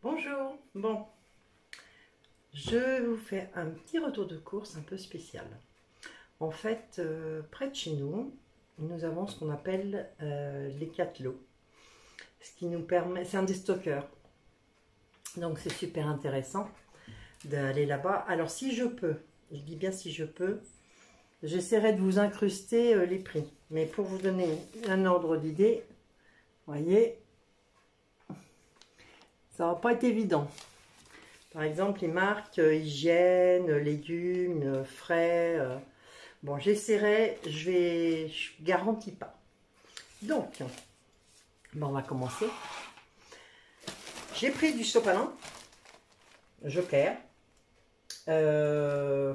Bonjour, bon, je vous fais un petit retour de course un peu spécial. En fait, près de chez nous, nous avons ce qu'on appelle les catelots. Ce qui nous permet, c'est un déstockeur. Donc c'est super intéressant d'aller là-bas. Alors si je peux, je dis bien si je peux, j'essaierai de vous incruster les prix. Mais pour vous donner un ordre d'idée, voyez, ça va pas être évident. Par exemple, les marques hygiène, légumes, frais. Bon, j'essaierai, je garantis pas. Donc, bon, on va commencer. J'ai pris du sopalin, Joker.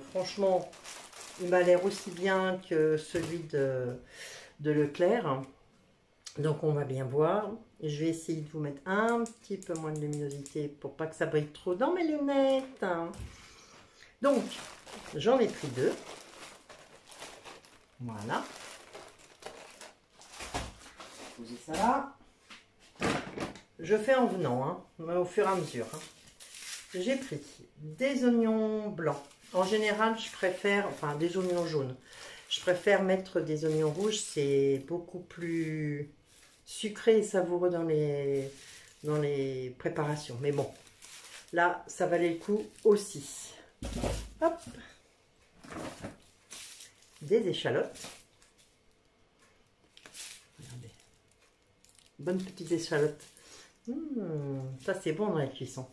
Franchement, il m'a l'air aussi bien que celui de Leclerc. Donc, on va bien voir. Je vais essayer de vous mettre un petit peu moins de luminosité pour pas que ça brille trop dans mes lunettes. Donc, j'en ai pris deux. Voilà. Posez ça là. Je fais en venant, hein, au fur et à mesure. J'ai pris des oignons blancs. En général, je préfère, enfin des oignons jaunes. Je préfère mettre des oignons rouges, c'est beaucoup plus sucré et savoureux dans les préparations. Mais bon, là, ça valait le coup aussi. Hop. Des échalotes. Regardez. Bonnes petites échalotes. Ça, c'est bon dans la cuisson.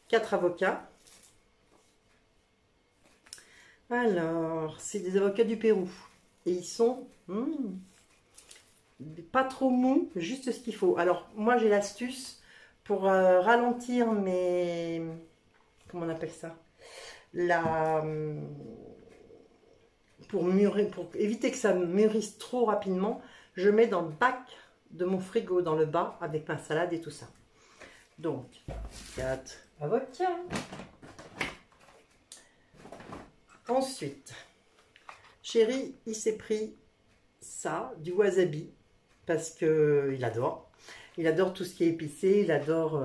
4 avocats. Alors, c'est des avocats du Pérou. Et ils sont pas trop mous, juste ce qu'il faut. Alors, moi, j'ai l'astuce pour ralentir mes... Comment on appelle ça? Pour éviter que ça mûrisse trop rapidement, je mets dans le bac de mon frigo, dans le bas, avec ma salade et tout ça. Donc, 4 avocats. Ensuite, chéri, il s'est pris ça, du wasabi, parce que il adore. Il adore tout ce qui est épicé, il adore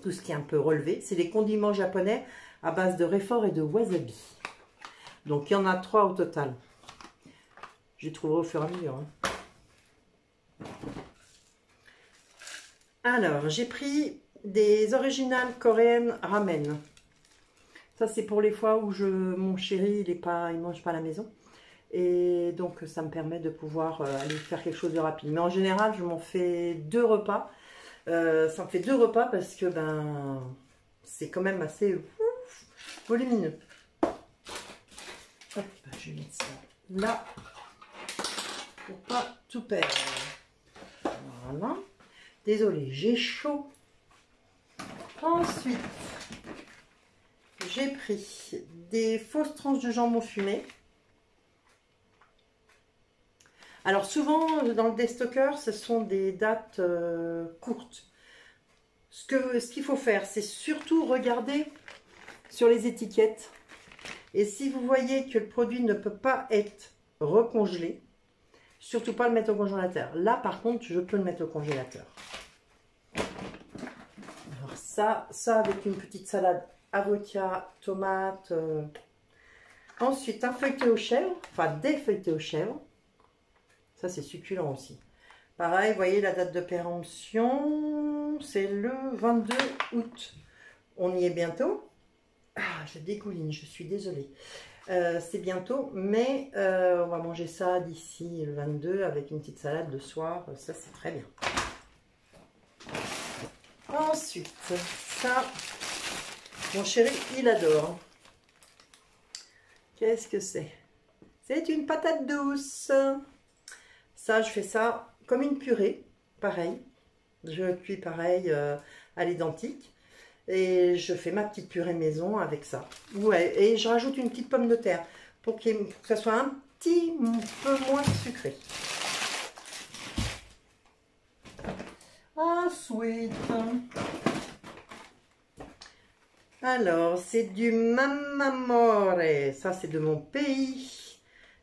tout ce qui est un peu relevé. C'est des condiments japonais à base de réfort et de wasabi. Donc, il y en a 3 au total. Je les trouverai au fur et à mesure. Alors, j'ai pris des originales coréennes ramen. Ça, c'est pour les fois où mon chéri, il mange pas à la maison. Et donc, ça me permet de pouvoir aller faire quelque chose de rapide. Mais en général, je m'en fais 2 repas. Ça me fait 2 repas parce que c'est quand même assez volumineux. Hop, je vais mettre ça là pour pas tout perdre. Voilà. Désolée, j'ai chaud. Ensuite, j'ai pris des fausses tranches de jambon fumé. Alors souvent, dans le déstocker, ce sont des dates courtes. Ce qu'il faut faire, c'est surtout regarder sur les étiquettes. Et si vous voyez que le produit ne peut pas être recongelé, surtout pas le mettre au congélateur. Là, par contre, je peux le mettre au congélateur. Alors ça avec une petite salade avocat, tomate. Ensuite, un feuilleté aux chèvres, enfin des feuilletés aux chèvres. Ça, c'est succulent aussi. Pareil, vous voyez la date de péremption, c'est le 22 août. On y est bientôt. Ah, je dégouline, je suis désolée. C'est bientôt, mais on va manger ça d'ici le 22 avec une petite salade le soir. Ça, c'est très bien. Ensuite, ça, mon chéri, il adore. Qu'est-ce que c'est? C'est une patate douce. Ça, je fais ça comme une purée, pareil. Je cuis pareil à l'identique. Et je fais ma petite purée maison avec ça. Ouais, et je rajoute une petite pomme de terre pour que ça soit un petit peu moins sucré. Ensuite, alors, c'est du Mamamore. Ça, c'est de mon pays.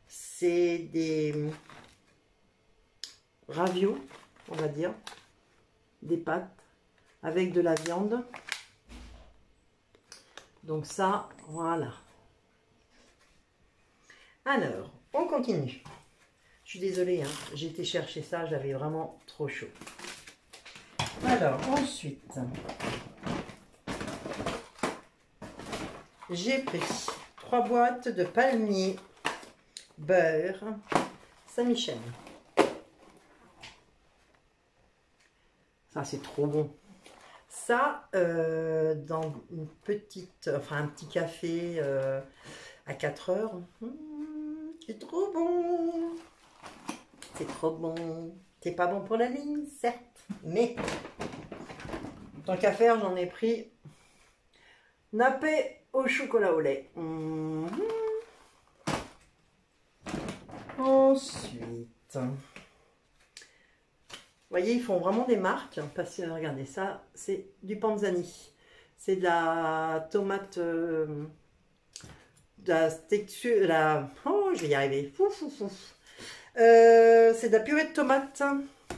C'est des raviots, on va dire. des pâtes avec de la viande. Donc ça, voilà. Alors, on continue. Je suis désolée, hein, j'ai été chercher ça, j'avais vraiment trop chaud. Alors, ensuite, j'ai pris 3 boîtes de palmier beurre Saint-Michel. Ça, c'est trop bon. Ça, dans une petite, enfin un petit café à 4 heures, c'est trop bon. C'est trop bon. C'est pas bon pour la ligne, certes, mais tant qu'à faire, j'en ai pris nappé au chocolat au lait. Ensuite, vous voyez, ils font vraiment des marques. Parce que regardez, ça, c'est du panzani. C'est de la tomate, de la texture, oh, je vais y arriver. C'est de la purée de tomate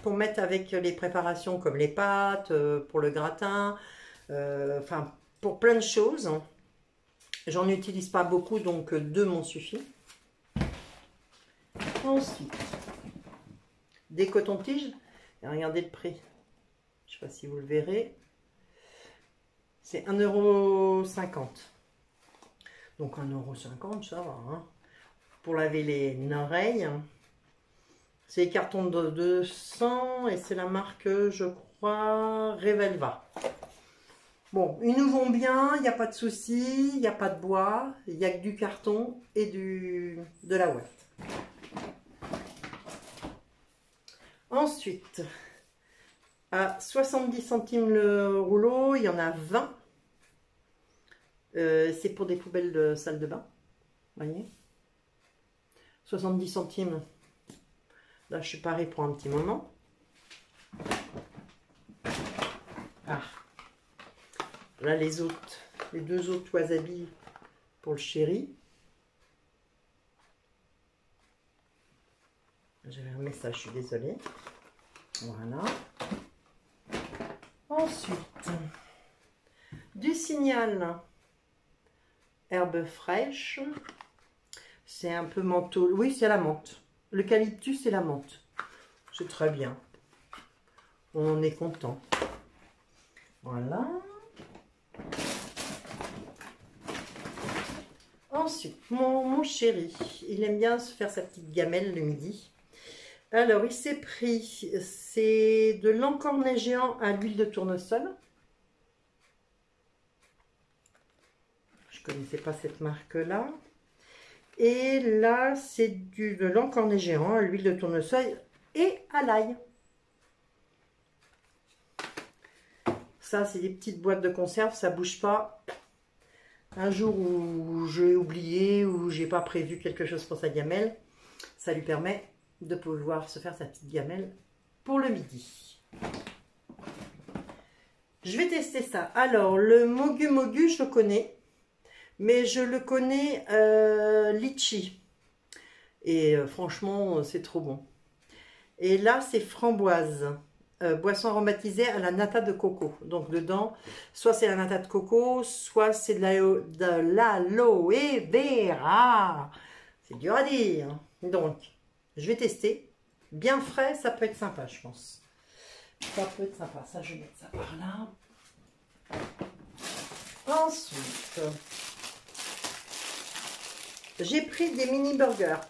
pour mettre avec les préparations comme les pâtes, pour le gratin, enfin pour plein de choses. J'en utilise pas beaucoup, donc 2 m'ont suffi. Ensuite, des cotons-tiges. Et regardez le prix. Je ne sais pas si vous le verrez. C'est 1,50 €. Donc 1,50 €, ça va. Hein. Pour laver les oreilles. C'est les cartons de 200 et c'est la marque, je crois, Revelva. Bon, ils nous vont bien, il n'y a pas de souci, il n'y a pas de bois, il n'y a que du carton et de la ouate. Ensuite, à 70 centimes le rouleau, il y en a 20. C'est pour des poubelles de salle de bain. Voyez, 70 centimes. Là, je suis parée pour un petit moment. Ah. Là, les 2 autres wasabi pour le chéri. J'avais un message, je suis désolée. Voilà. Ensuite, du Signal herbe fraîche. C'est un peu menthe. Oui, c'est la menthe. L'eucalyptus et la menthe. C'est très bien. On est content. Voilà. Ensuite, mon chéri, il aime bien se faire sa petite gamelle le midi. Alors, il s'est pris, c'est de l'encornet géant à l'huile de tournesol. Je ne connaissais pas cette marque-là. Et là, c'est de l'encornet géant à l'huile de tournesol et à l'ail. Ça, c'est des petites boîtes de conserve, ça ne bouge pas. Un jour où j'ai oublié ou j'ai pas prévu quelque chose pour sa gamelle, ça lui permet de pouvoir se faire sa petite gamelle pour le midi. Je vais tester ça. Alors, le Mogu Mogu, je le connais, mais je le connais litchi. Et franchement, c'est trop bon. Et là, c'est framboise. Boisson aromatisée à la nata de coco. Donc dedans, soit c'est la nata de coco, soit c'est de l'aloe vera. C'est dur à dire. Donc, je vais tester. Bien frais, ça peut être sympa, je pense. Ça peut être sympa. Ça, je vais mettre ça par là. Ensuite, j'ai pris des mini burgers.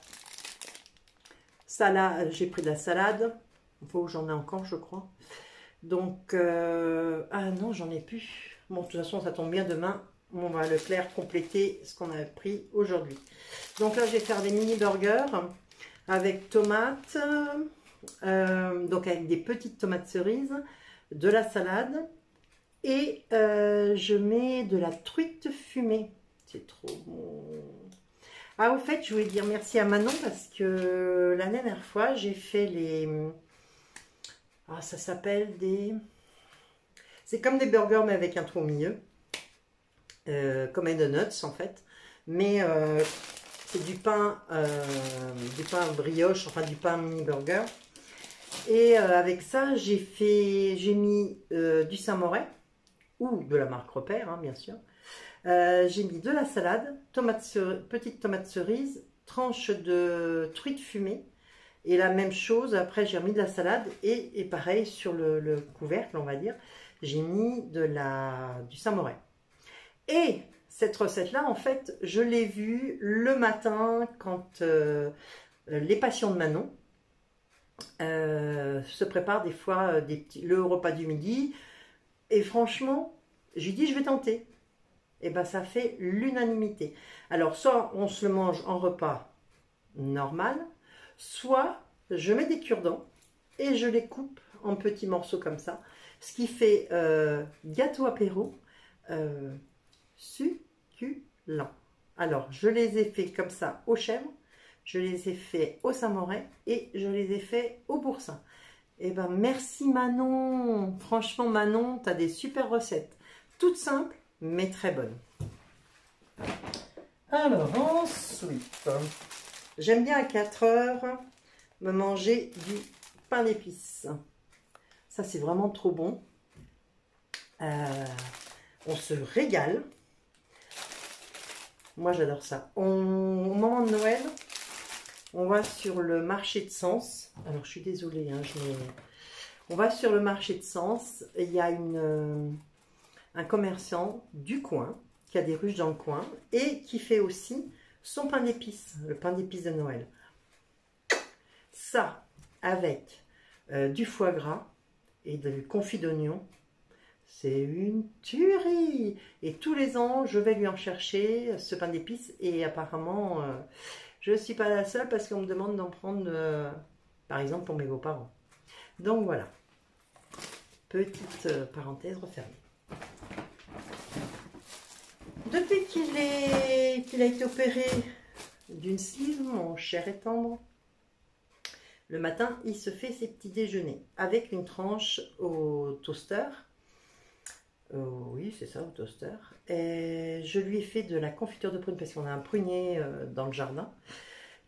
Salade, j'ai pris de la salade. Il faut que j'en ai encore, je crois. Donc, ah non, j'en ai plus. Bon, de toute façon, ça tombe bien demain. On va le Leclerc compléter ce qu'on a pris aujourd'hui. Donc là, je vais faire des mini burgers avec tomates, donc avec des petites tomates cerises, de la salade et je mets de la truite fumée. C'est trop bon. Ah, au fait, je voulais dire merci à Manon parce que la dernière fois, j'ai fait les... Ah, ça s'appelle des... C'est comme des burgers, mais avec un trou au milieu. Comme un donuts, en fait. Mais c'est du pain brioche, enfin du pain mini burger. Et avec ça, j'ai mis du Saint-Moré, ou de la marque Repère, hein, bien sûr. J'ai mis de la salade, petite tomate cerise, tranche de truite fumée. Et la même chose, après j'ai remis de la salade et pareil sur le couvercle, on va dire, j'ai mis du Saint-Moré. Et cette recette-là, en fait, je l'ai vue le matin quand les patients de Manon se préparent des fois le repas du midi. Et franchement, j'ai dit je vais tenter. Et bien ça fait l'unanimité. Alors soit on se le mange en repas normal, soit je mets des cure-dents et je les coupe en petits morceaux comme ça. Ce qui fait gâteau apéro succulent. Alors je les ai fait comme ça au chèvre, je les ai fait au Saint-Moré et je les ai fait au boursin. Et ben merci Manon. Franchement Manon, tu as des super recettes. Toutes simples mais très bonnes. Alors ensuite, j'aime bien à 4 heures me manger du pain d'épices. Ça c'est vraiment trop bon. On se régale. Moi j'adore ça. Au moment de Noël, on va sur le marché de Sens. Alors je suis désolée, hein, on va sur le marché de Sens. Il y a un commerçant du coin qui a des ruches dans le coin et qui fait aussi son pain d'épices, le pain d'épices de Noël. Ça, avec du foie gras et du confit d'oignon, c'est une tuerie. Et tous les ans, je vais lui en chercher ce pain d'épices et apparemment, je ne suis pas la seule parce qu'on me demande d'en prendre, par exemple, pour mes beaux-parents. Donc voilà, petite parenthèse refermée. Depuis qu'il a été opéré d'une sleeve, mon cher et tendre, le matin, il se fait ses petits déjeuners avec une tranche au toaster. Oui, c'est ça, au toaster. Et je lui ai fait de la confiture de prune parce qu'on a un prunier dans le jardin.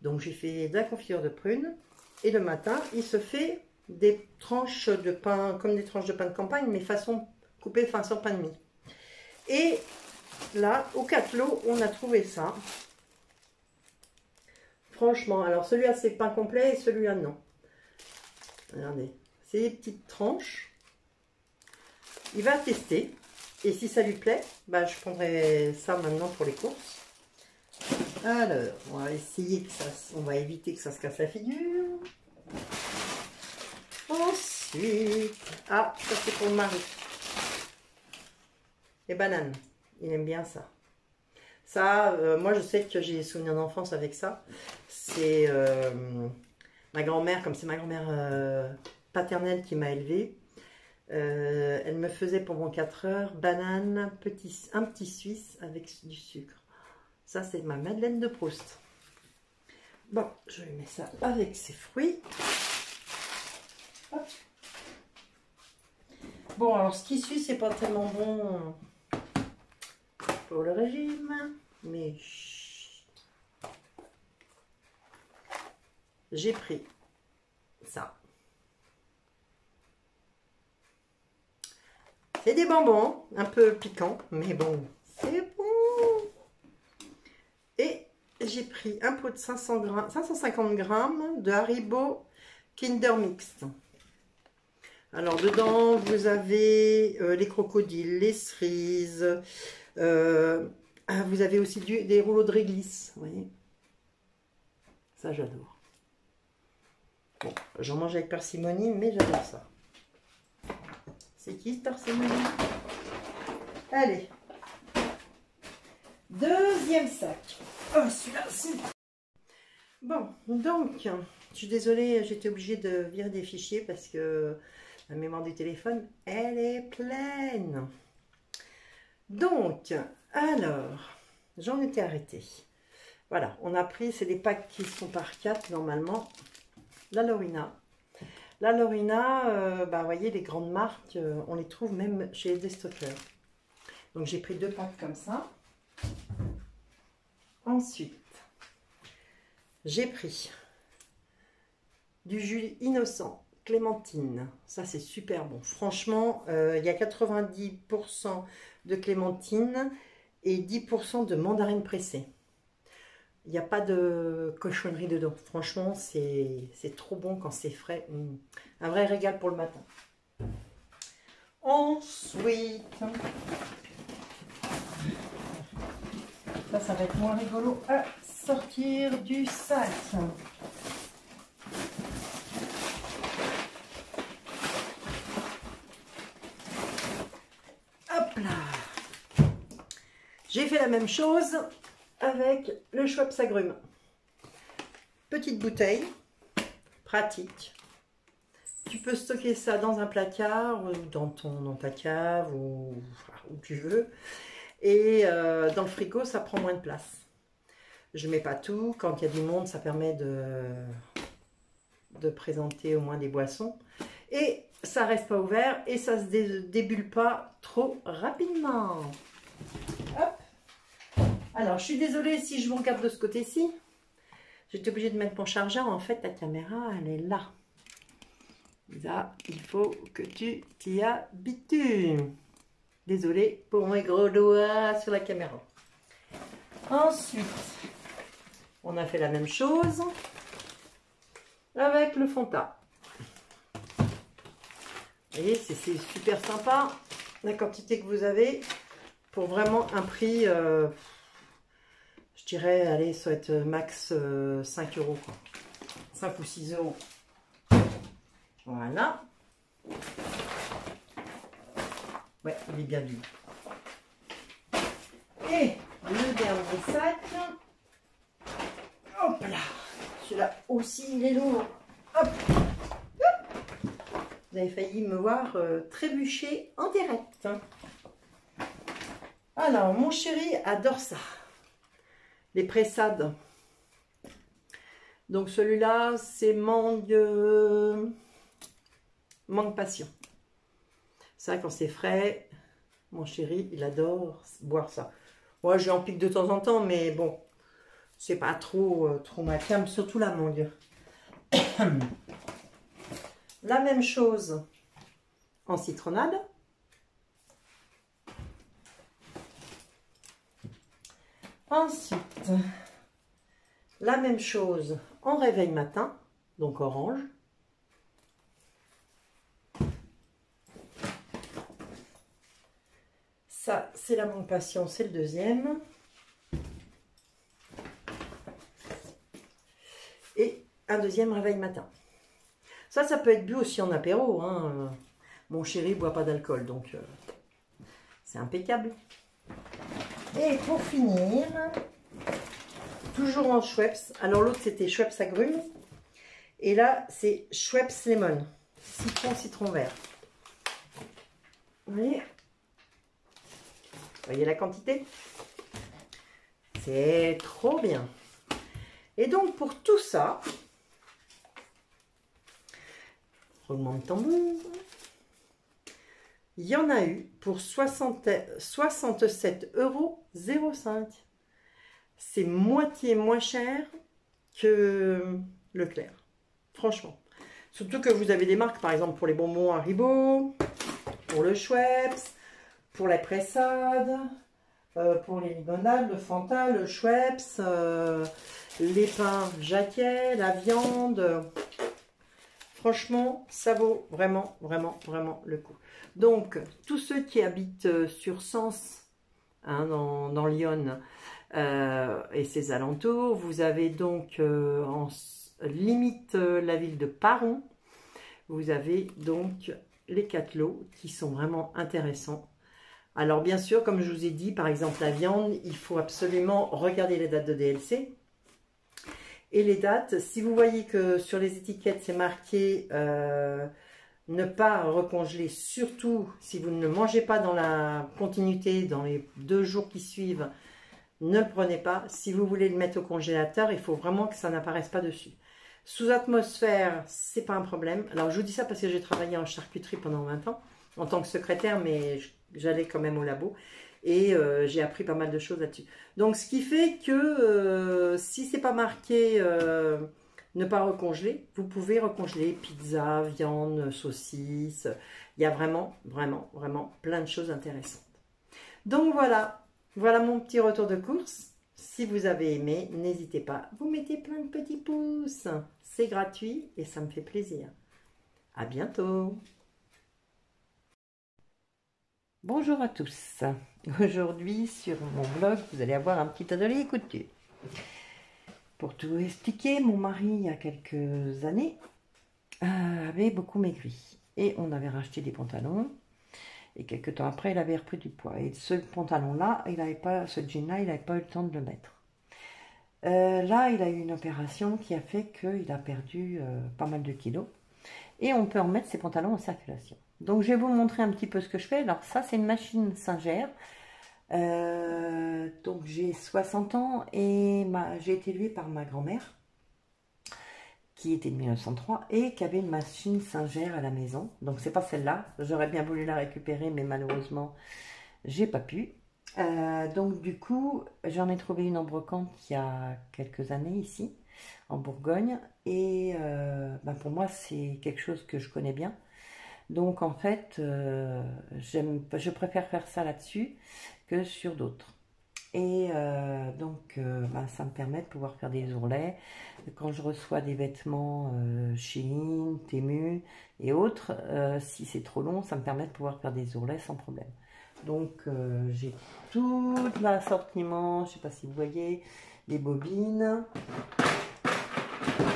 Donc j'ai fait de la confiture de prune. Et le matin, il se fait des tranches de pain, comme des tranches de pain de campagne, mais façon coupée façon pain de mie. Et là, au Catelot, on a trouvé ça. Franchement, alors celui-là c'est pain complet et celui-là non. Regardez, c'est des petites tranches. Il va tester et si ça lui plaît, bah, je prendrai ça maintenant pour les courses. Alors, on va essayer que on va éviter que ça se casse la figure. Ensuite, ah, ça c'est pour le mari. Les bananes, il aime bien ça. Ça, moi je sais que j'ai des souvenirs d'enfance avec ça. C'est ma grand-mère, comme c'est ma grand-mère paternelle qui m'a élevée. Elle me faisait pour mon 4 heures banane, un petit suisse avec du sucre. Ça c'est ma Madeleine de Proust. Bon, je vais mettre ça avec ses fruits. Hop. Bon, alors ce qui suit, c'est pas tellement bon pour le régime, mais j'ai pris ça. C'est des bonbons, un peu piquants, mais bon, c'est bon. Et j'ai pris un pot de 550 grammes de Haribo Kinder Mixte. Alors dedans, vous avez les crocodiles, les cerises, vous avez aussi des rouleaux de réglisse, vous voyez. Ça, j'adore. Bon, j'en mange avec parcimonie, mais j'adore ça. C'est qui ce parcimonie? Allez. Deuxième sac. Oh, celui-là, c'est... Bon, donc, je suis désolée, j'étais obligée de virer des fichiers parce que la mémoire du téléphone, elle est pleine. Donc, alors, j'en étais arrêtée. Voilà, on a pris, c'est des packs qui sont par 4 normalement. La Lorina. La Lorina, bah, vous voyez, les grandes marques, on les trouve même chez les déstockeurs. Donc, j'ai pris 2 packs comme ça. Ensuite, j'ai pris du jus innocent clémentine. Ça, c'est super bon. Franchement, il y a 90% de clémentine et 10% de mandarine pressée. Il n'y a pas de cochonnerie dedans. Franchement, c'est trop bon quand c'est frais. Un vrai régal pour le matin. Ensuite, ça va être moins rigolo à sortir du sac. Hop là. J'ai fait la même chose avec le Schweppes agrumes. Petite bouteille, pratique. Tu peux stocker ça dans un placard ou dans ta cave ou où tu veux. Et dans le frigo, ça prend moins de place. Je ne mets pas tout. Quand il y a du monde, ça permet de présenter au moins des boissons. Et ça reste pas ouvert et ça se débulle pas trop rapidement. Hop. Alors, je suis désolée si je vous regarde de ce côté-ci. J'étais obligée de mettre mon chargeur. En fait, la caméra, elle est là. Là, il faut que tu t'y habitues. Désolée pour mes gros doigts sur la caméra. Ensuite, on a fait la même chose avec le Fanta. Vous voyez, c'est super sympa la quantité que vous avez pour vraiment un prix, je dirais, allez, ça va être max 5 euros, quoi. 5 ou 6 euros. Voilà. Ouais, il est bien dur. Et le dernier sac. Hop là. Celui-là aussi, il est lourd. Hop. Hop. Vous avez failli me voir trébucher en direct. Alors, mon chéri adore ça. Les pressades. Donc celui-là, c'est mangue passion. Ça, quand c'est frais, mon chéri, il adore boire ça. Moi, je en pique de temps en temps, mais bon, c'est pas trop ma came, surtout la mangue. La même chose en citronnade. Ensuite, la même chose en réveil matin, donc orange. Ça, c'est la mangue passion, c'est le deuxième. Et un deuxième réveil matin. Ça peut être bu aussi en apéro, hein. Mon chéri ne boit pas d'alcool, donc c'est impeccable. Et pour finir, toujours en Schweppes. Alors l'autre, c'était Schweppes agrumes. Et là, c'est Schweppes lemon. Citron vert. Vous voyez la quantité? C'est trop bien. Et donc, pour tout ça, roulement de tambour, il y en a eu pour 67,05 €. C'est moitié moins cher que Leclerc. Franchement. Surtout que vous avez des marques, par exemple, pour les bonbons Haribo, pour le Schweppes, pour les pressades, pour les limonades, le Fanta, le Schweppes, les pains Jacquet, la viande. Franchement, ça vaut vraiment, vraiment, vraiment le coup. Donc, tous ceux qui habitent sur Sens, hein, dans Lyon et ses alentours, vous avez donc en limite la ville de Paron, vous avez donc les 4 lots qui sont vraiment intéressants. Alors bien sûr, comme je vous ai dit, par exemple la viande, il faut absolument regarder les dates de DLC. Et les dates, si vous voyez que sur les étiquettes c'est marqué ne pas recongeler, surtout si vous ne le mangez pas dans la continuité, dans les 2 jours qui suivent, ne le prenez pas. Si vous voulez le mettre au congélateur, il faut vraiment que ça n'apparaisse pas dessus. Sous atmosphère, c'est pas un problème. Alors je vous dis ça parce que j'ai travaillé en charcuterie pendant 20 ans, en tant que secrétaire, mais j'allais quand même au labo. Et j'ai appris pas mal de choses là-dessus. Donc ce qui fait que si c'est pas marqué ne pas recongeler. Vous pouvez recongeler pizza, viande, saucisse. Il y a vraiment, vraiment, vraiment plein de choses intéressantes. Donc voilà, voilà mon petit retour de course. Si vous avez aimé, n'hésitez pas, vous mettez plein de petits pouces. C'est gratuit et ça me fait plaisir. À bientôt. Bonjour à tous. Aujourd'hui, sur mon blog, vous allez avoir un petit atelier couture. Pour tout expliquer, mon mari, il y a quelques années, avait beaucoup maigri. Et on avait racheté des pantalons. Et quelques temps après, il avait repris du poids. Et ce pantalon-là, ce jean-là, il n'avait pas eu le temps de le mettre. Là, il a eu une opération qui a fait qu'il a perdu pas mal de kilos. Et on peut remettre ses pantalons en circulation. Donc, je vais vous montrer un petit peu ce que je fais. Alors, ça, c'est une machine Singer. Donc, j'ai 60 ans et j'ai été élevée par ma grand-mère, qui était de 1903 et qui avait une machine Singer à la maison. Donc, c'est pas celle-là. J'aurais bien voulu la récupérer, mais malheureusement, j'ai pas pu. Donc, du coup, j'en ai trouvé une en brocante il y a quelques années ici, en Bourgogne. Et pour moi, c'est quelque chose que je connais bien. Donc, en fait, je préfère faire ça là-dessus que sur d'autres. Et ça me permet de pouvoir faire des ourlets. Quand je reçois des vêtements Shein, Temu et autres, si c'est trop long, ça me permet de pouvoir faire des ourlets sans problème. Donc, j'ai tout l'assortiment, je ne sais pas si vous voyez, les bobines.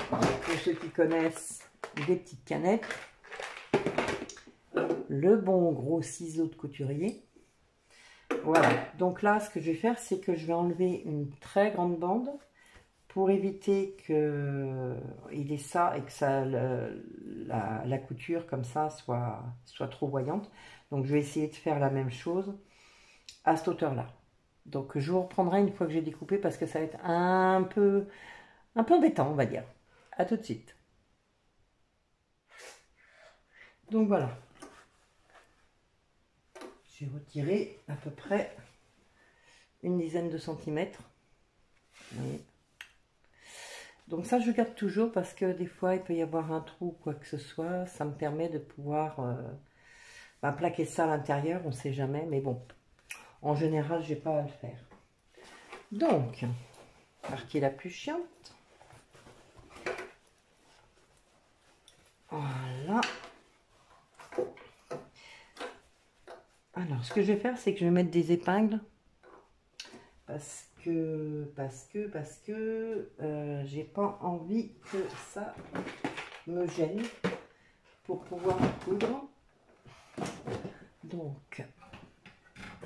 Pour ceux qui connaissent, des petites canettes. Le bon gros ciseau de couturier. Voilà, donc là, ce que je vais faire, c'est que je vais enlever une très grande bande pour éviter qu'il ait ça et que ça, la couture comme ça soit trop voyante. Donc, je vais essayer de faire la même chose à cette hauteur-là. Donc, je vous reprendrai une fois que j'ai découpé parce que ça va être un peu embêtant, on va dire. À tout de suite. Donc, voilà. J'ai retiré à peu près une dizaine de centimètres. Voyez. Donc ça, je garde toujours parce que des fois, il peut y avoir un trou ou quoi que ce soit. Ça me permet de pouvoir plaquer ça à l'intérieur. On ne sait jamais, mais bon, en général, je n'ai pas à le faire. Donc, partie la plus chiante. Voilà. Alors, ce que je vais faire, c'est que je vais mettre des épingles parce que j'ai pas envie que ça me gêne pour pouvoir coudre. Donc,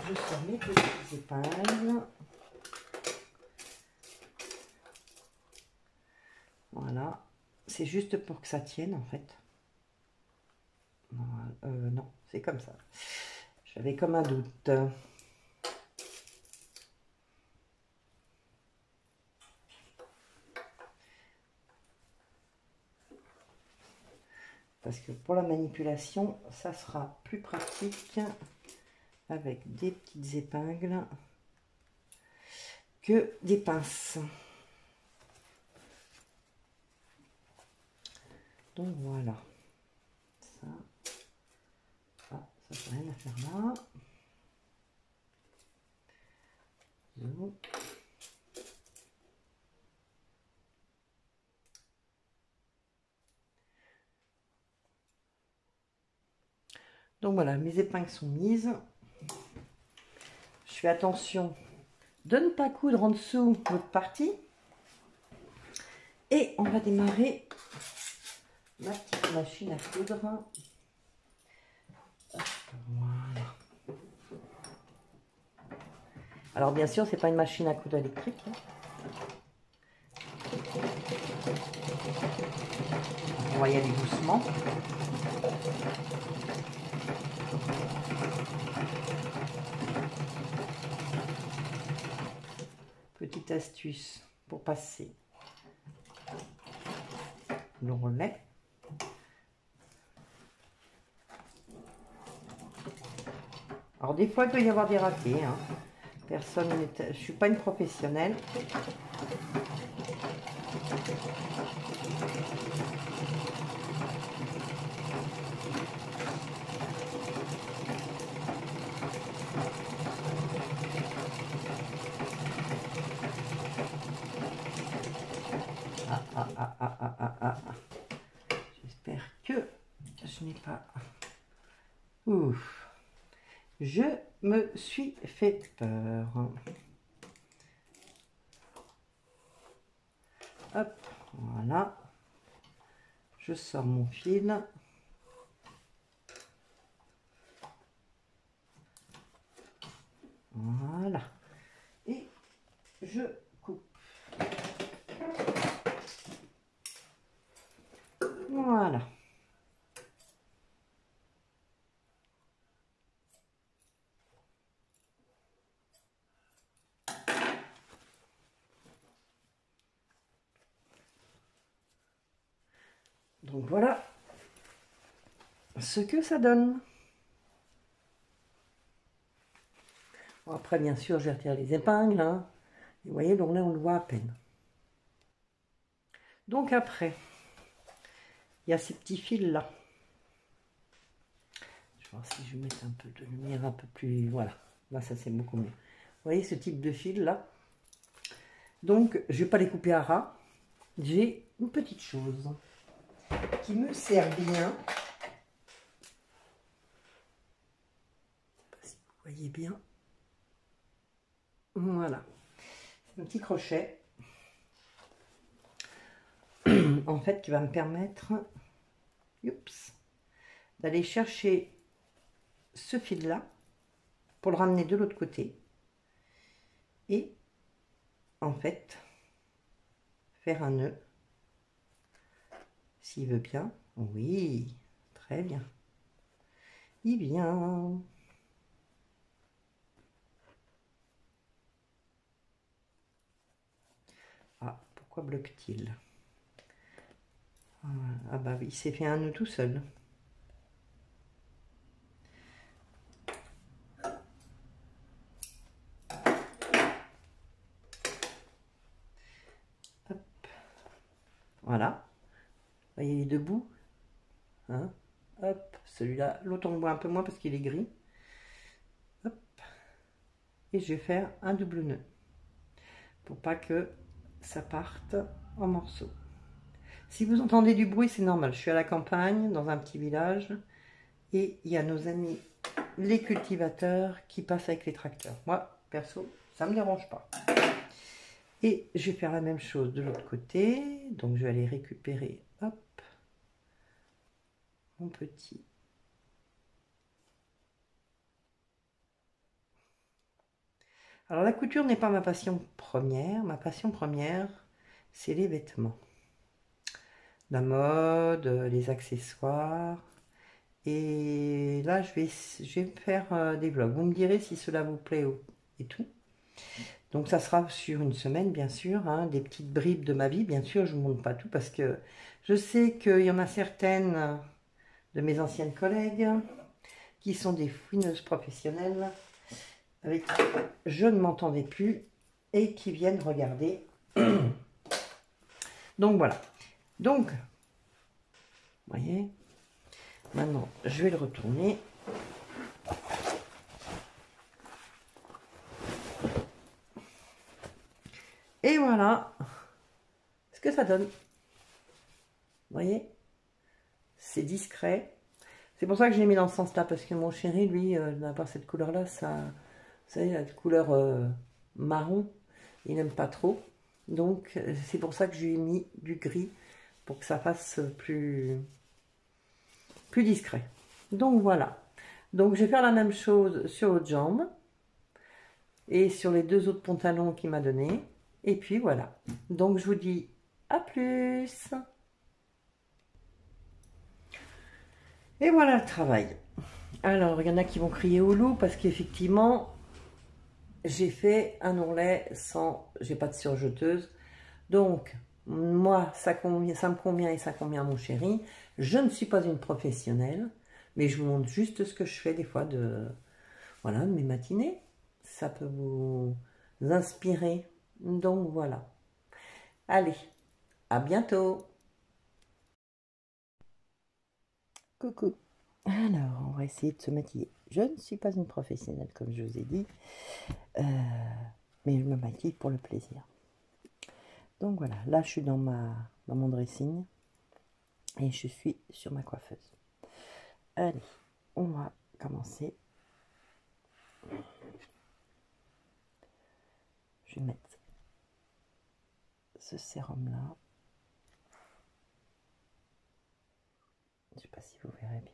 je sors mes petites épingles. Voilà. C'est juste pour que ça tienne, en fait. Non, c'est comme ça. J'avais comme un doute. Parce que pour la manipulation, ça sera plus pratique avec des petites épingles que des pinces. Donc voilà. Ça n'a rien à faire là. Donc voilà, mes épingles sont mises. Je fais attention de ne pas coudre en dessous votre partie. Et on va démarrer ma petite machine à coudre. Voilà. Alors bien sûr, c'est pas une machine à coudre électrique. On va y aller doucement. Petite astuce pour passer le relais. Alors des fois il peut y avoir des ratés, hein. Personne n'est... Je suis pas une professionnelle. J'espère que je n'ai pas... Ouf. Je me suis fait peur. Hop, voilà. Je sors mon fil. Voilà. Et je coupe. Voilà. Donc voilà ce que ça donne. Bon, après, bien sûr, je retire les épingles. Hein. Et vous voyez, donc là, on le voit à peine. Donc après, il y a ces petits fils-là. Je vais voir si je vais mettre un peu de lumière un peu plus... Voilà, là, ça, c'est beaucoup mieux. Vous voyez ce type de fil-là? Donc, je ne vais pas les couper à ras. J'ai une petite chose qui me sert bien. Je ne sais pas si vous voyez bien. Voilà. C'est un petit crochet. En fait, qui va me permettre d'aller chercher ce fil-là pour le ramener de l'autre côté. Et en fait, faire un nœud. S'il veut bien. Oui, très bien. Il vient. Ah, pourquoi bloque-t-il? Ah bah oui, il s'est fait un nœud tout seul. Hop. Voilà. Vous voyez les deux bouts, hein? Hop, celui-là, l'autre on le voit un peu moins parce qu'il est gris. Hop. Et je vais faire un double nœud pour pas que ça parte en morceaux. Si vous entendez du bruit, c'est normal. Je suis à la campagne, dans un petit village, et il y a nos amis les cultivateurs qui passent avec les tracteurs. Moi, perso, ça ne me dérange pas. Et je vais faire la même chose de l'autre côté. Donc, je vais aller récupérer, hop, mon petit. Alors, la couture n'est pas ma passion première. Ma passion première, c'est les vêtements. La mode, les accessoires. Et là, je vais faire des vlogs. Vous me direz si cela vous plaît et tout. Donc, ça sera sur une semaine, bien sûr. Hein, des petites bribes de ma vie. Bien sûr, je ne vous montre pas tout parce que je sais qu'il y en a certaines de mes anciennes collègues qui sont des fouineuses professionnelles avec qui je ne m'entendais plus et qui viennent regarder. Donc, voilà. Donc, vous voyez, maintenant, je vais le retourner. Et voilà ce que ça donne. Vous voyez, c'est discret. C'est pour ça que je l'ai mis dans ce sens-là, parce que mon chéri, lui, n'a pas cette couleur-là. Ça, vous savez, la couleur marron, il n'aime pas trop. Donc, c'est pour ça que je lui ai mis du gris, pour que ça fasse plus discret. Donc, voilà. Donc, je vais faire la même chose sur l'autre jambe. Et sur les deux autres pantalons qu'il m'a donné. Et puis, voilà. Donc, je vous dis à plus. Et voilà le travail. Alors, il y en a qui vont crier au loup parce qu'effectivement, j'ai fait un ourlet sans... J'ai pas de surjeteuse. Donc, moi, ça me convient et ça convient à mon chéri. Je ne suis pas une professionnelle, mais je vous montre juste ce que je fais des fois de mes matinées. Ça peut vous inspirer. Donc, voilà. Allez, à bientôt. Coucou. Alors, on va essayer de se maquiller. Je ne suis pas une professionnelle, comme je vous ai dit, mais je me maquille pour le plaisir. Donc voilà, là je suis dans mon dressing et je suis sur ma coiffeuse. Allez, on va commencer. Je vais mettre ce sérum là. Je ne sais pas si vous verrez bien.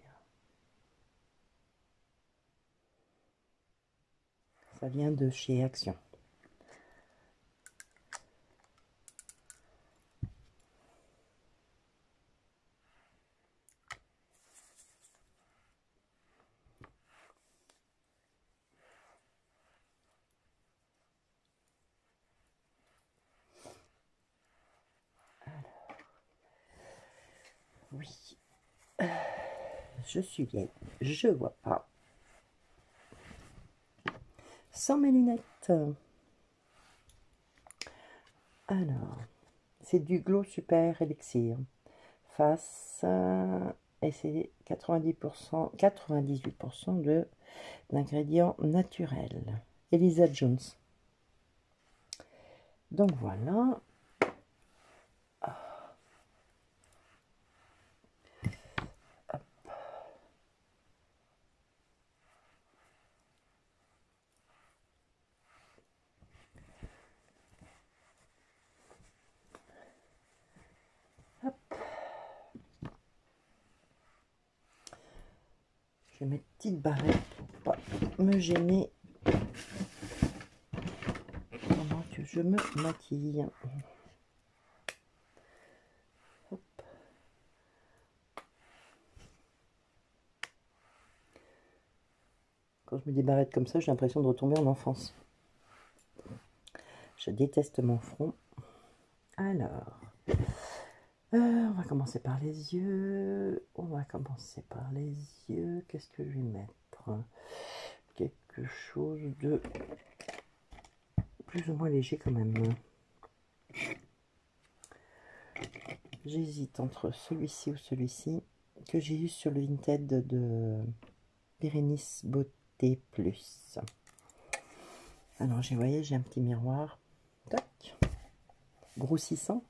Ça vient de chez Action. Alors, oui. Je suis vieille. Je vois pas. Sans mes lunettes. Alors, c'est du Glow Super Elixir. Face et c'est 90%, 98% d'ingrédients naturels. Elisa Jones. Donc voilà. Hop. Hop. Je vais mes petites barrettes pour pas me gêner pendant que je me maquille. Hop. Quand je mets des barrettes comme ça, j'ai l'impression de retomber en enfance. Je déteste mon front. Alors, on va commencer par les yeux. Qu'est-ce que je vais mettre? Quelque chose de plus ou moins léger quand même. J'hésite entre celui-ci ou celui-ci que j'ai eu sur le Vinted de Bérénice Beauté Plus. Alors vous voyez, j'ai un petit miroir. Tac. Grossissant.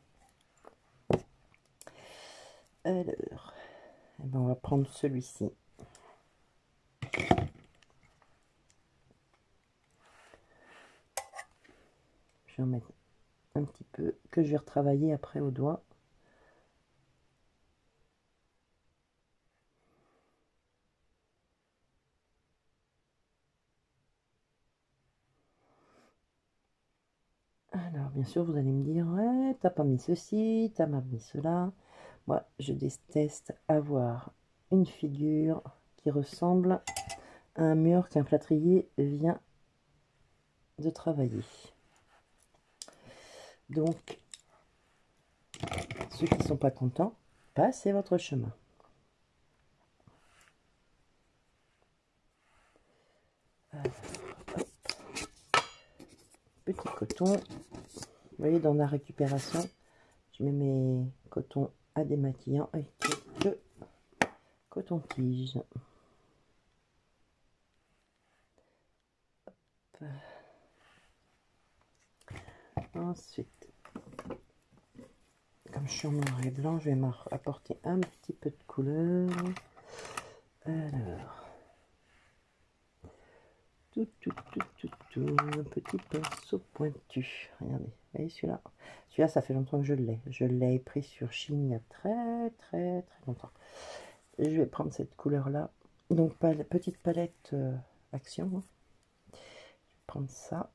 Alors, eh ben, on va prendre celui-ci. Je vais en mettre un petit peu, que je vais retravailler après au doigt. Alors, bien sûr, vous allez me dire, ouais, t'as pas mis ceci, t'as pas mis cela. Moi, je déteste avoir une figure qui ressemble à un mur qu'un plâtrier vient de travailler. Donc, ceux qui ne sont pas contents, passez votre chemin. Alors, hop. Petit coton. Vous voyez, dans la récupération, je mets mes cotons à démaquillant avec quelques coton-tiges. Ensuite, comme je suis en noir et blanc, je vais m'apporter un petit peu de couleur. Alors, un petit pinceau pointu. Regardez, vous voyez celui-là. Celui-là, ça fait longtemps que je l'ai. Je l'ai pris sur Chine il y a très longtemps. Et je vais prendre cette couleur-là. Donc, petite palette Action. Je vais prendre ça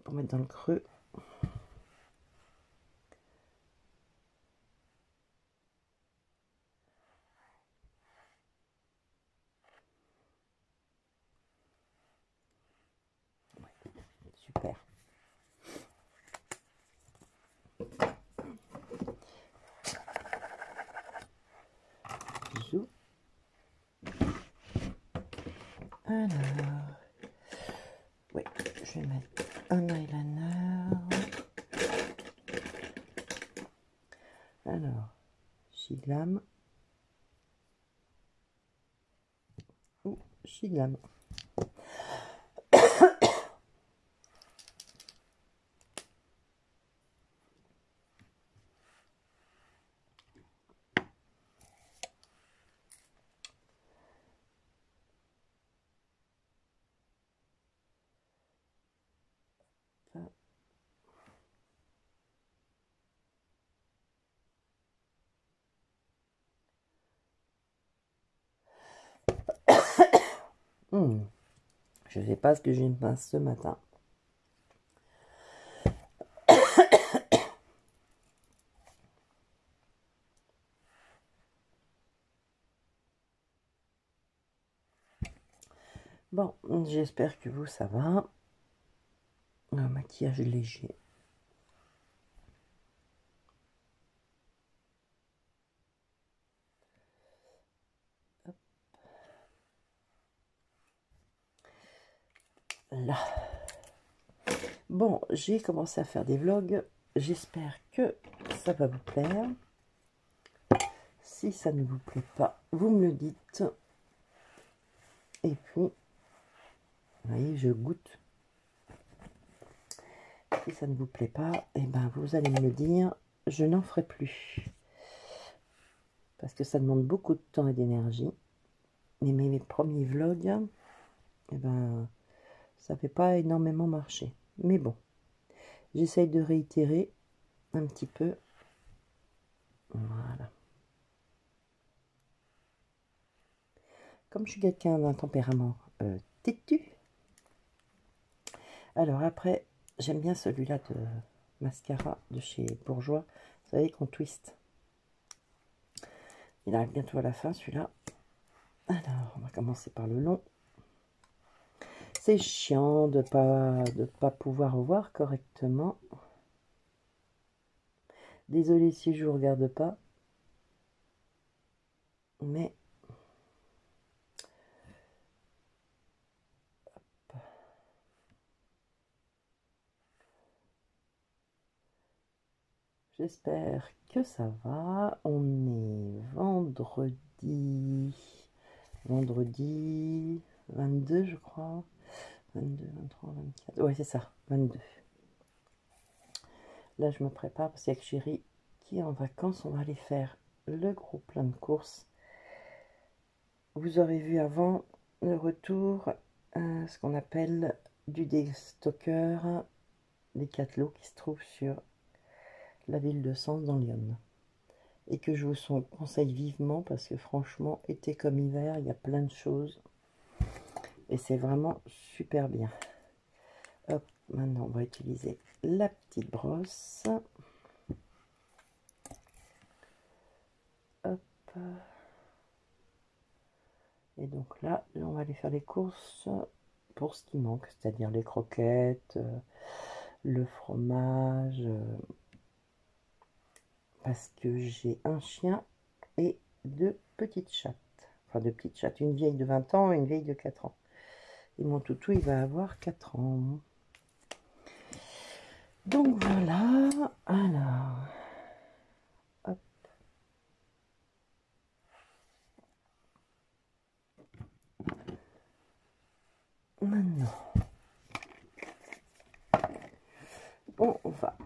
pour mettre dans le creux. Super. Bisous. Alors, oui, je vais mettre un eyeliner. Alors, Glam. Shiglam. Je ne sais pas ce que j'ai fait ce matin. Bon, j'espère que vous, ça va. Un maquillage léger. Hop. Là. Bon, j'ai commencé à faire des vlogs. J'espère que ça va vous plaire. Si ça ne vous plaît pas, vous me le dites. Et puis, vous voyez, je goûte. Si ça ne vous plaît pas, eh ben, vous allez me le dire. Je n'en ferai plus. Parce que ça demande beaucoup de temps et d'énergie. Et mes premiers vlogs, eh ben, ça ne fait pas énormément marcher. Mais bon, j'essaye de réitérer un petit peu. Voilà. Comme je suis quelqu'un d'un tempérament têtu, alors après, j'aime bien celui-là de mascara de chez Bourjois. Vous savez qu'on twist. Il arrive bientôt à la fin, celui-là. Alors, on va commencer par le long. C'est chiant de pas pouvoir voir correctement. Désolée si je vous regarde pas. Mais... j'espère que ça va. On est vendredi 22, je crois. 22, 23, 24. Ouais, c'est ça, 22. Là, je me prépare parce qu'avec Chéri qui est en vacances, on va aller faire le gros plein de courses. Vous aurez vu avant le retour, ce qu'on appelle du déstocker des Catelots qui se trouve sur la ville de Sens dans l'Yonne. Et que je vous conseille vivement parce que franchement, été comme hiver, il y a plein de choses. Et c'est vraiment super bien. Hop, maintenant on va utiliser la petite brosse. Hop. Et donc là, on va aller faire les courses pour ce qui manque, c'est-à-dire les croquettes, le fromage, parce que j'ai un chien et deux petites chattes. Enfin, deux petites chattes, une vieille de 20 ans et une vieille de 4 ans. Et mon toutou, il va avoir 4 ans. Donc voilà, alors, hop. Maintenant, on va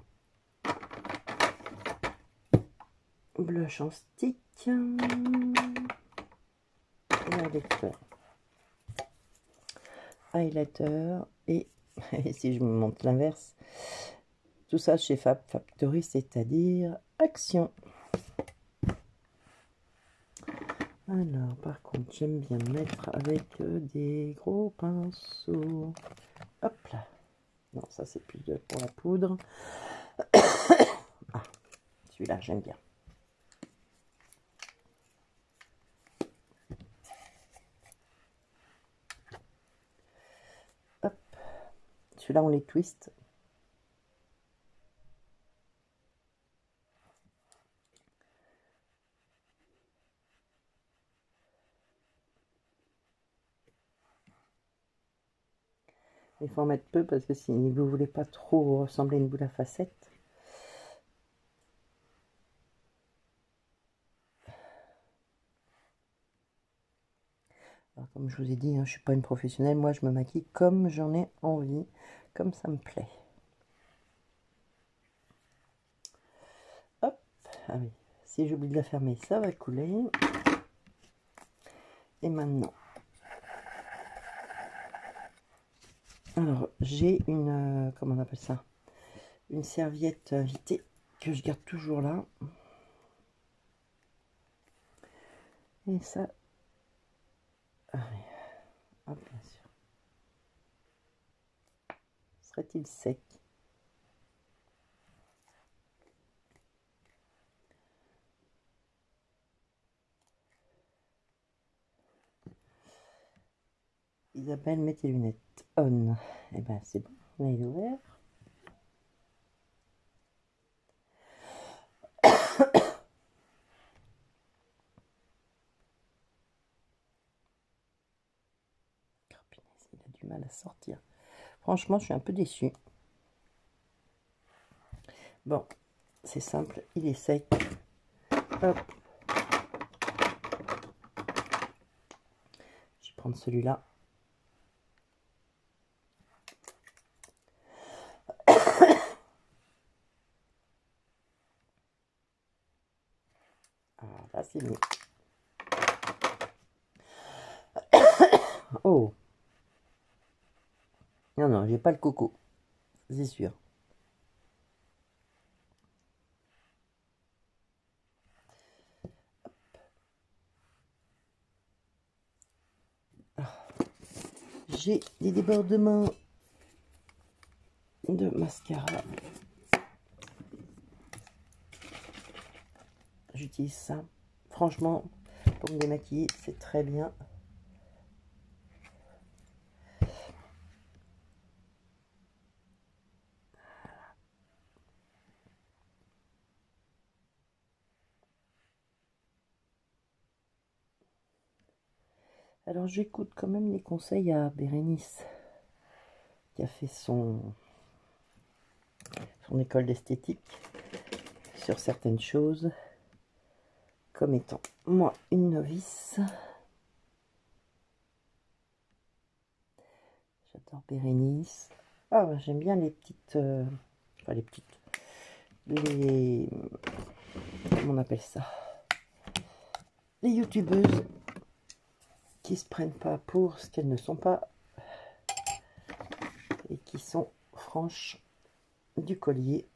blush en stick et un lecteur. Highlighter et si je me montre l'inverse, tout ça chez Fab Factory, c'est-à-dire Action. Alors, par contre, j'aime bien mettre avec des gros pinceaux. Hop là. Non, ça c'est plus pour la poudre. Ah, celui-là, j'aime bien. Hop. Celui-là, on les twist. Il faut en mettre peu parce que si vous ne voulez pas trop ressembler à une boule à facettes. Alors, comme je vous ai dit, hein, je ne suis pas une professionnelle. Moi, je me maquille comme j'en ai envie, comme ça me plaît. Hop, ah oui, si j'oublie de la fermer, ça va couler. Et maintenant, alors j'ai une, comment on appelle ça, une serviette invitée que je garde toujours là. Et ça, ah oui, hop, bien sûr. Serait-il sec? Isabelle, mets tes lunettes. On. Eh ben c'est bon, là il est ouvert. Il a du mal à sortir. Franchement, je suis un peu déçue. Bon, c'est simple, il est sec. Hop. Je vais prendre celui-là. Ah, là, c'est mieux. Oh. Non, non, j'ai pas le coco. C'est sûr. J'ai des débordements de mascara. J'utilise ça. Franchement, pour me démaquiller, c'est très bien. Alors, j'écoute quand même les conseils à Bérénice, qui a fait son école d'esthétique sur certaines choses, comme étant moi une novice. J'adore Bérénice. Ah, bah, j'aime bien les petites, enfin les petites, les, comment on appelle ça, les youtubeuses qui se prennent pas pour ce qu'elles ne sont pas et qui sont franches du collier.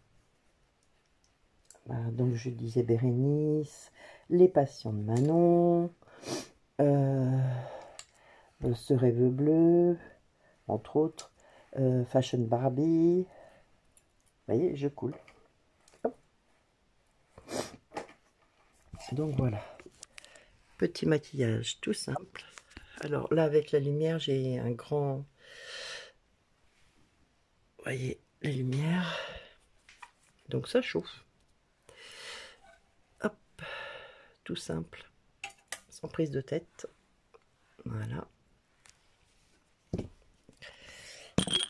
Donc je disais Bérénice, les passions de Manon, ce rêve bleu, entre autres, Fashion Barbie. Vous voyez, je coule. Hop. Donc voilà, petit maquillage tout simple. Alors là, avec la lumière, j'ai un grand, vous voyez, la lumière, donc ça chauffe. Hop, tout simple, sans prise de tête. Voilà.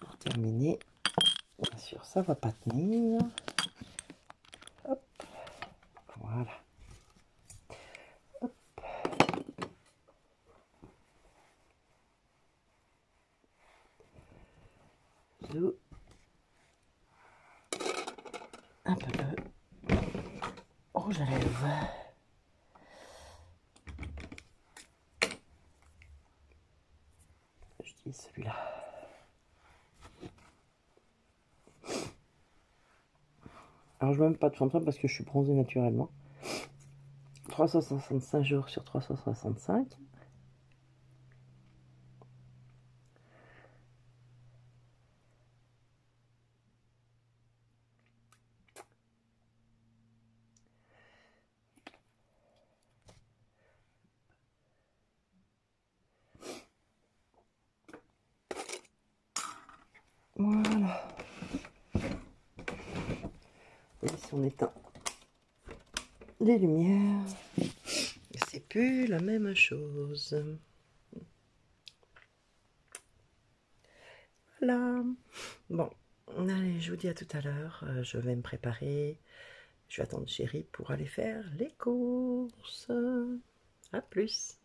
Pour terminer, bien sûr, ça va pas tenir. Hop, voilà. Hop. Zou. Un peu de rouge à lèvres. J'utilise celui-là. Alors je ne mets même pas de fond de teint parce que je suis bronzée naturellement. 365 jours sur 365. Voilà. Et si on éteint les lumières, c'est plus la même chose. Voilà. Bon, allez, je vous dis à tout à l'heure. Je vais me préparer. Je vais attendre chérie pour aller faire les courses. À plus.